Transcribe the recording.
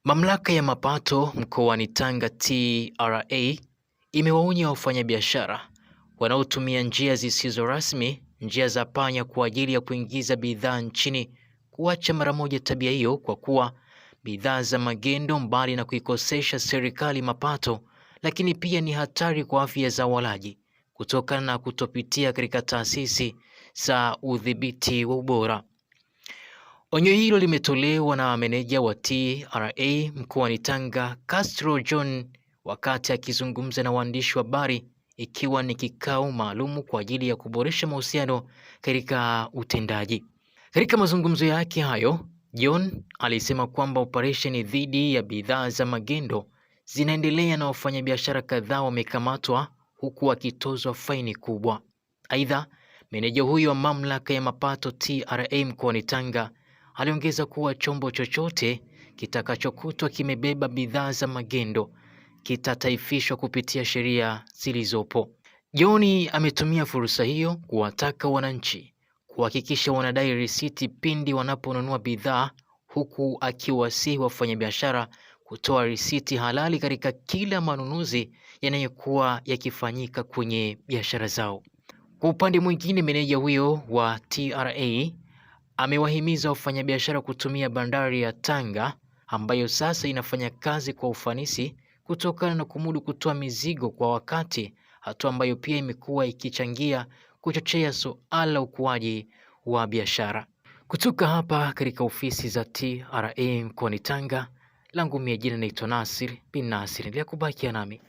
Mamlaka ya mapato mkoani Tanga TRA imewaonya wafanyabiashara wanaotumia njia zisizo rasmi, njia za panya kwa ajili ya kuingiza bidhaa nchini kuacha mara moja tabia hiyo, kwa kuwa bidhaa za magendo mbali na kuikosesha serikali mapato, lakini pia ni hatari kwa afya za walaji kutokana na kutopitia katika taasisi za udhibiti wa ubora. Onyo hilo limetolewa na meneja wa TRA mkoani Tanga, Castro John, wakati akizungumza na waandishi wa habari, ikiwa ni kikao maalum kwa ajili ya kuboresha mahusiano katika utendaji. Katika mazungumzo yake hayo, John alisema kwamba operesheni dhidi ya bidhaa za magendo zinaendelea na wafanyabiashara kadhaa wamekamatwa huku wakitozwa faini kubwa. Aidha, meneja huyo wa mamlaka ya mapato TRA mkoani Tanga aliongeza kuwa chombo chochote kitakachokutwa kimebeba bidhaa za magendo kitataifishwa kupitia sheria zilizopo. John ametumia fursa hiyo kuwataka wananchi kuhakikisha wanadai risiti pindi wanaponunua bidhaa, huku akiwasihi wafanyabiashara kutoa risiti halali katika kila manunuzi yanayokuwa yakifanyika kwenye biashara zao. Kwa upande mwingine, meneja huyo wa TRA amewahimiza wafanyabiashara kutumia bandari ya Tanga ambayo sasa inafanya kazi kwa ufanisi kutokana na kumudu kutoa mizigo kwa wakati, hatua ambayo pia imekuwa ikichangia kuchochea suala la ukuaji wa biashara. Kutoka hapa katika ofisi za TRA mkoani Tanga, langu mie jina naitwa Nasir bin Nasir, endelea kubakia nami.